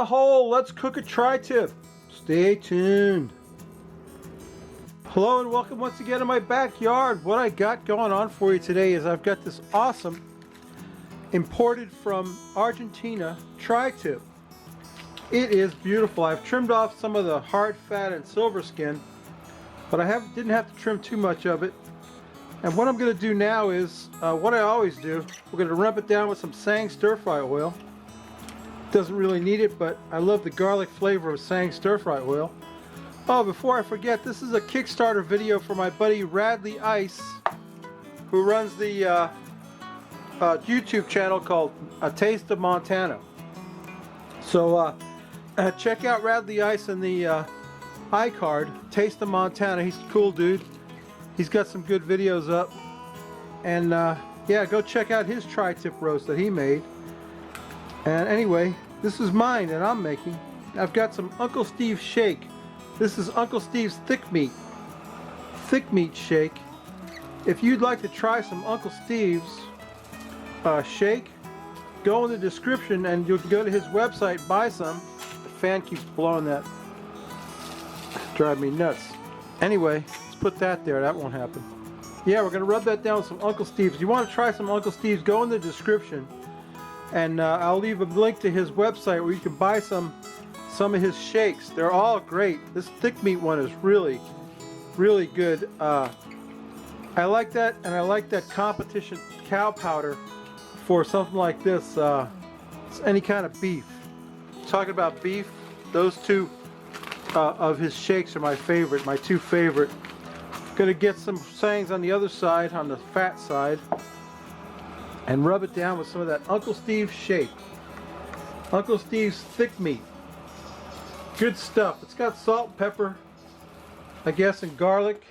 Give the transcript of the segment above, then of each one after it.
the hole. Let's cook a tri-tip. Stay tuned. Hello and welcome once again to my backyard. What I got going on for you today is I've got this awesome imported from Argentina tri-tip. It is beautiful. I've trimmed off some of the hard fat and silver skin, but I didn't have to trim too much of it. And what I'm going to do now is what I always do. We're going to rub it down with some Sang stir-fry oil. Doesn't really need it, but I love the garlic flavor of Sang stir-fry oil. Oh, before I forget, this is a Kickstarter video for my buddy Radley Ice, who runs the YouTube channel called A Taste of Montana. So check out Radley Ice in the iCard, Taste of Montana. He's a cool dude. He's got some good videos up. And yeah, go check out his tri-tip roast that he made. And anyway, this is mine that I'm making. I've got some Uncle Steve's shake. This is Uncle Steve's thick meat shake. If you'd like to try some Uncle Steve's shake, go in the description and you can go to his website, buy some. The fan keeps blowing that. Drive me nuts. Anyway, let's put that there. That won't happen. Yeah, we're going to rub that down with some Uncle Steve's. If you want to try some Uncle Steve's, go in the description. And I'll leave a link to his website where you can buy some of his shakes. They're all great. This thick meat one is really, really good. I like that, and I like that competition cow powder for something like this. It's any kind of beef. Talking about beef, those two of his shakes are my favorite, my two favorite. Gonna get some Sangs on the other side, on the fat side, and rub it down with some of that Uncle Steve's shake. Uncle Steve's thick meat. Good stuff. It's got salt, pepper, I guess, and garlic.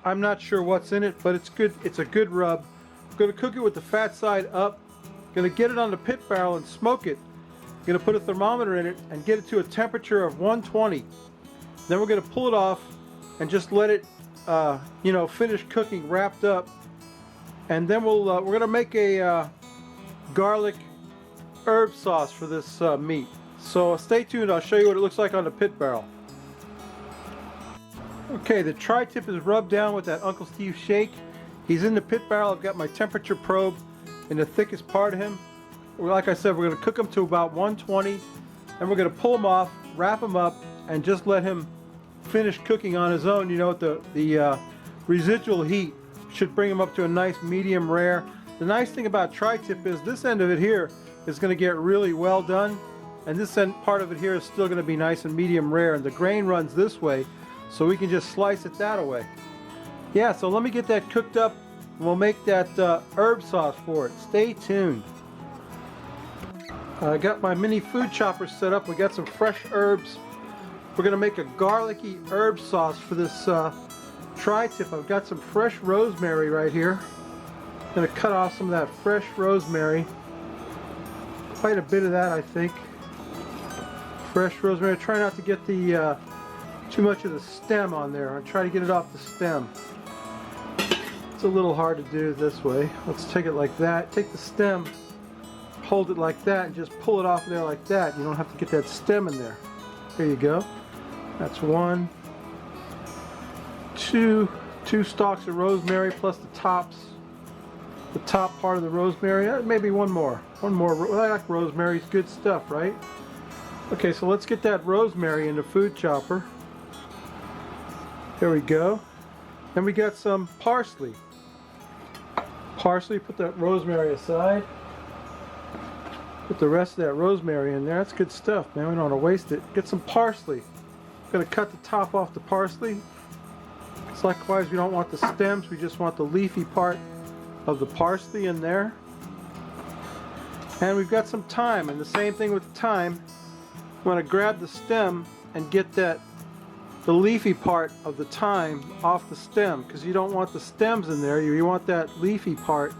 I'm not sure what's in it, but it's good. It's a good rub. I'm going to cook it with the fat side up. Going to get it on the pit barrel and smoke it. Going to put a thermometer in it and get it to a temperature of 120. Then we're going to pull it off and just let it, finish cooking, wrapped up. And then we're going to make a garlic herb sauce for this meat. So stay tuned, I'll show you what it looks like on the pit barrel. Okay, the tri-tip is rubbed down with that Uncle Steve shake. He's in the pit barrel. I've got my temperature probe in the thickest part of him. Like I said, we're going to cook him to about 120. And we're going to pull him off, wrap him up, and just let him finish cooking on his own. You know, the residual heat should bring him up to a nice medium rare. The nice thing about tri-tip is this end of it here is going to get really well done. And this end part of it here is still going to be nice and medium rare, and the grain runs this way, so we can just slice it that way. Yeah, so let me get that cooked up, and we'll make that herb sauce for it. Stay tuned. I got my mini food chopper set up. We got some fresh herbs. We're going to make a garlicky herb sauce for this tri-tip. I've got some fresh rosemary right here. I'm going to cut off some of that fresh rosemary. Quite a bit of that, I think. Fresh rosemary. Try not to get the too much of the stem on there. I'll try to get it off the stem. It's a little hard to do this way. Let's take it like that. Take the stem, hold it like that, and just pull it off there like that. You don't have to get that stem in there. There you go. That's one. Two stalks of rosemary plus the top part of the rosemary. Maybe one more. I like rosemary. It's good stuff, right? Okay, so let's get that rosemary in the food chopper. There we go. Then we got some parsley. Put that rosemary aside. Put the rest of that rosemary in there. That's good stuff, man. We don't want to waste it. Get some parsley. I'm going to cut the top off the parsley. It's likewise, we don't want the stems. We just want the leafy part of the parsley in there. And we've got some thyme, and the same thing with the thyme. I'm going to grab the stem and get the leafy part of the thyme off the stem, because you don't want the stems in there. You want that leafy part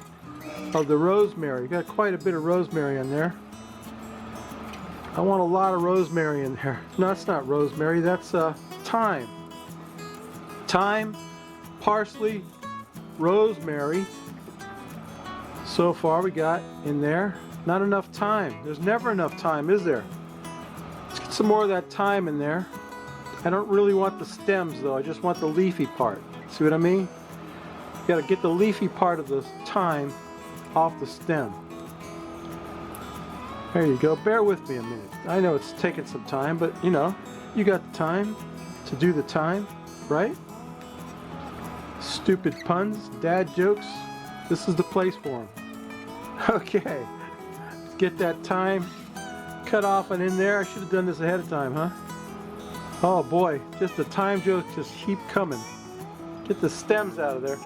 of the rosemary. You got quite a bit of rosemary in there. I want a lot of rosemary in there. No, that's not rosemary. That's thyme. Thyme, parsley, rosemary. So far we got in there. Not enough thyme. There's never enough thyme, is there? Let's get some more of that thyme in there. I don't really want the stems though, I just want the leafy part. See what I mean? You gotta get the leafy part of the thyme off the stem. There you go, bear with me a minute. I know it's taking some time, but you know, you got the time to do the time, right? Stupid puns, dad jokes, this is the place for them. Okay, let's get that thyme cut off and in there. I should have done this ahead of time, huh? Oh boy, just the thyme jokes just keep coming. Get the stems out of there.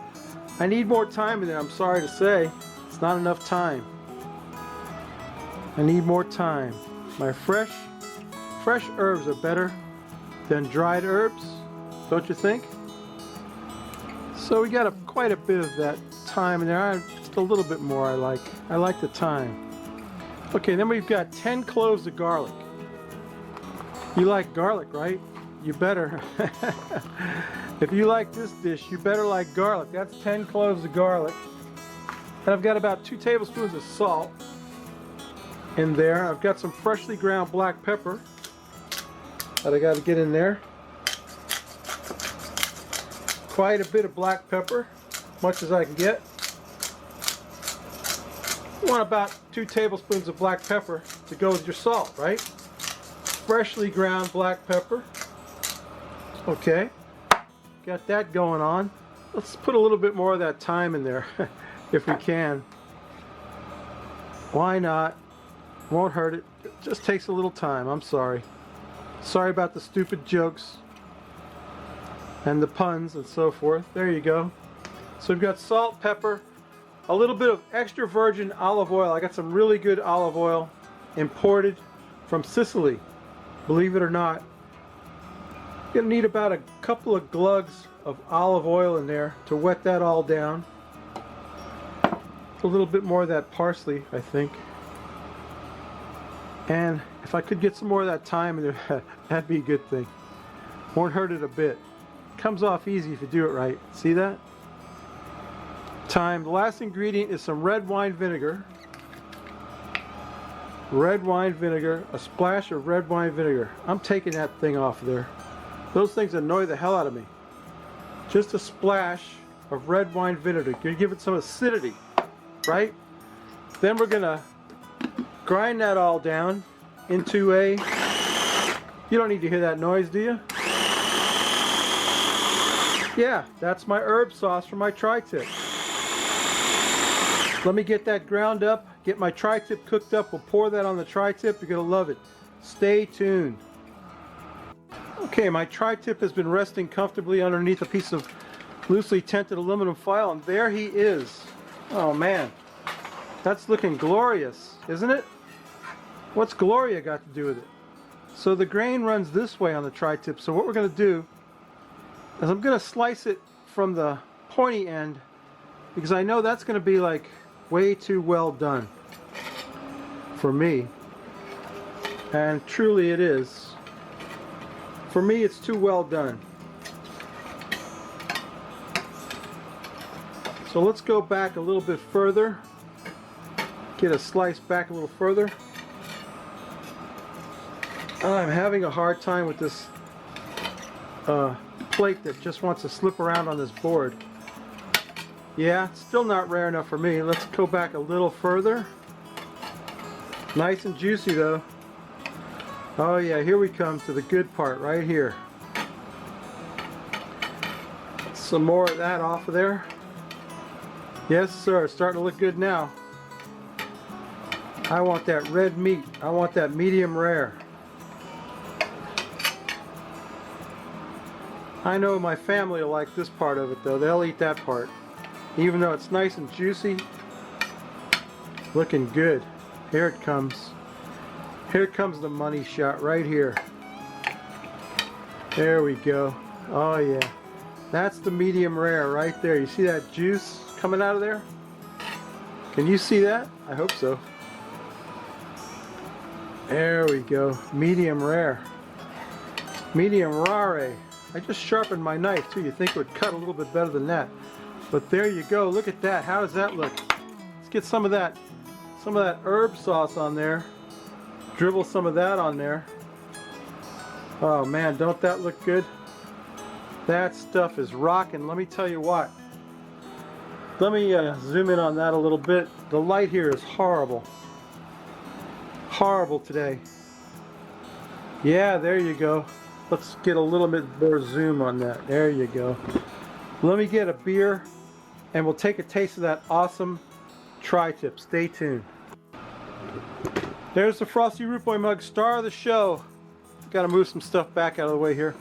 I need more thyme in there, I'm sorry to say. It's not enough thyme. I need more thyme. My fresh herbs are better than dried herbs, don't you think? So we got quite a bit of that thyme in there. Just a little bit more I like. I like the thyme. Okay, then we've got 10 cloves of garlic. You like garlic, right? You better. If you like this dish, you better like garlic. That's 10 cloves of garlic. And I've got about 2 tablespoons of salt in there. I've got some freshly ground black pepper that I got to get in there. Quite a bit of black pepper, much as I can get. You want about 2 tablespoons of black pepper to go with your salt, right? Freshly ground black pepper. Okay, got that going on. Let's put a little bit more of that thyme in there if we can. Why not? Won't hurt it. It just takes a little time. I'm sorry. Sorry about the stupid jokes and the puns and so forth. There you go. So we've got salt, pepper, a little bit of extra virgin olive oil. I got some really good olive oil imported from Sicily, believe it or not. You're gonna need about a couple of glugs of olive oil in there to wet that all down. A little bit more of that parsley, I think. And if I could get some more of that thyme in there, that'd be a good thing. Won't hurt it a bit. Comes off easy if you do it right. See that? Thyme. The last ingredient is some red wine vinegar. Red wine vinegar. A splash of red wine vinegar. I'm taking that thing off of there. Those things annoy the hell out of me. Just a splash of red wine vinegar. You're gonna give it some acidity, right? Then we're gonna grind that all down into a... You don't need to hear that noise, do you? Yeah, that's my herb sauce for my tri-tip. Let me get that ground up, get my tri-tip cooked up. We'll pour that on the tri-tip. You're gonna love it. Stay tuned. Okay, my tri-tip has been resting comfortably underneath a piece of loosely tinted aluminum foil, and there he is. Oh man, that's looking glorious, isn't it? What's Gloria got to do with it? So the grain runs this way on the tri-tip, so what we're going to do is I'm going to slice it from the pointy end, because I know that's going to be like way too well done for me, and truly it is. For me, it's too well done. So let's go back a little bit further. Get a slice back a little further. I'm having a hard time with this plate that just wants to slip around on this board. Yeah, it's still not rare enough for me. Let's go back a little further. Nice and juicy though. Oh yeah, here we come to the good part right here. Some more of that off of there. Yes sir, it's starting to look good now. I want that red meat. I want that medium rare. I know my family will like this part of it though. They'll eat that part. Even though it's nice and juicy. Looking good. Here it comes. Here comes the money shot right here. There we go. Oh yeah. That's the medium rare right there. You see that juice coming out of there? Can you see that? I hope so. There we go. Medium rare. Medium rare. I just sharpened my knife too. You think it would cut a little bit better than that. But there you go. Look at that. How does that look? Let's get some of that herb sauce on there. Dribble some of that on there. Oh man, don't that look good? That stuff is rocking. Let me tell you what. Let me zoom in on that a little bit. The light here is horrible. Horrible today. Yeah, there you go. Let's get a little bit more zoom on that. There you go. Let me get a beer and we'll take a taste of that awesome tri-tip. Stay tuned. There's the Frosty Root Boy mug, star of the show. Got to move some stuff back out of the way here.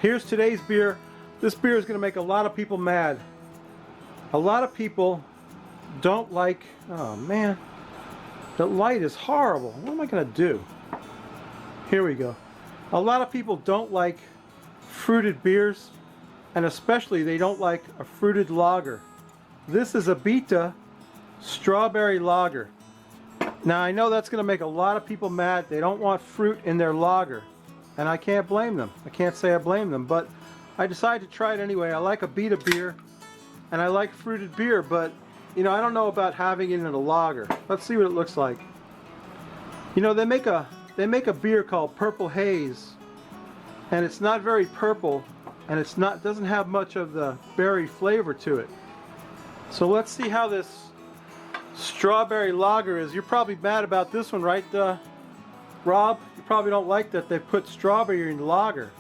Here's today's beer. This beer is going to make a lot of people mad. A lot of people don't like, oh man, the light is horrible. What am I going to do? Here we go. A lot of people don't like fruited beers, and especially they don't like a fruited lager. This is a Beta strawberry lager. Now I know that's going to make a lot of people mad. They don't want fruit in their lager, and I can't blame them. I can't say I blame them, but I decided to try it anyway. I like a Beta beer, and I like fruited beer, but you know, I don't know about having it in a lager. Let's see what it looks like. You know, they make a beer called Purple Haze, and it's not very purple, and doesn't have much of the berry flavor to it. So let's see how this strawberry lager is. You're probably mad about this one, right, Rob? You probably don't like that they put strawberry in lager.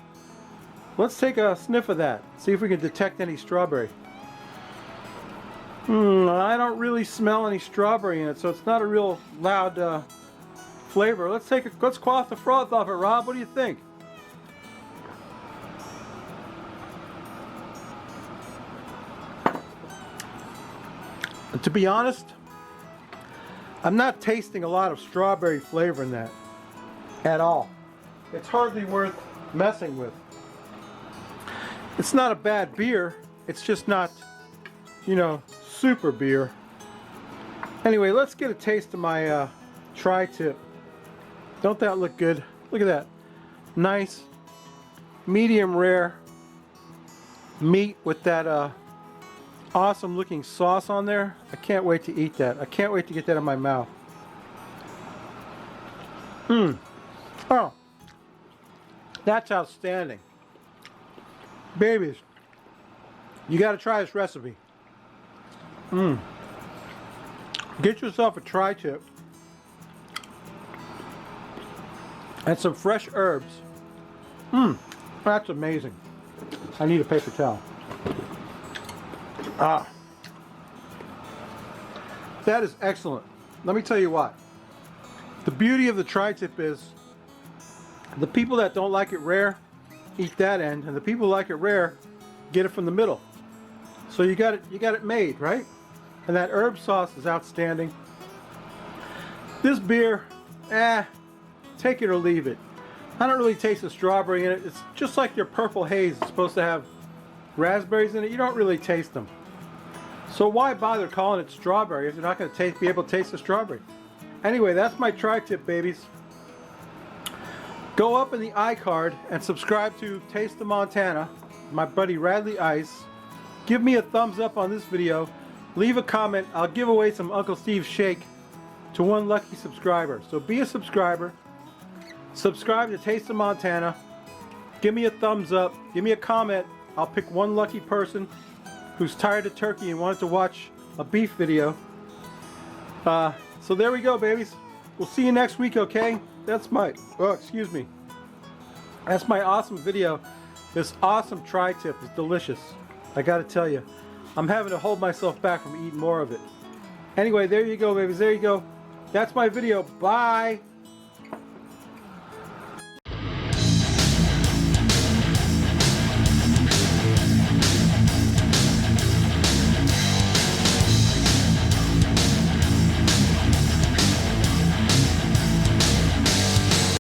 Let's take a sniff of that. See if we can detect any strawberry. I don't really smell any strawberry in it, so it's not a real loud flavor. Let's quaff the froth off it, Rob. What do you think? To be honest, I'm not tasting a lot of strawberry flavor in that at all. It's hardly worth messing with. It's not a bad beer. It's just not, you know, super beer. Anyway, let's get a taste of my tri-tip. Don't that look good? Look at that. Nice, medium rare meat with that awesome looking sauce on there. I can't wait to eat that. I can't wait to get that in my mouth. Oh, that's outstanding. Babies, you got to try this recipe. Get yourself a tri-tip and some fresh herbs. That's amazing. I need a paper towel. That is excellent. Let me tell you what. The beauty of the tri-tip is the people that don't like it rare eat that end, and the people who like it rare get it from the middle. So you got it made, right? And that herb sauce is outstanding. This beer, take it or leave it. I don't really taste the strawberry in it. It's just like your Purple Haze. It's supposed to have raspberries in it. You don't really taste them. So why bother calling it strawberry if you're not going to be able to taste the strawberry? Anyway, that's my tri-tip, babies. Go up in the iCard and subscribe to Taste of Montana, my buddy Radley Ice. Give me a thumbs up on this video. Leave a comment. I'll give away some Uncle Steve's Shake to one lucky subscriber. So be a subscriber. Subscribe to Taste of Montana. Give me a thumbs up. Give me a comment. I'll pick one lucky person who's tired of turkey and wanted to watch a beef video. So there we go, babies. We'll see you next week, okay? That's my awesome video. This awesome tri-tip is delicious. I gotta tell you, I'm having to hold myself back from eating more of it. Anyway, there you go, babies. There you go. That's my video. Bye.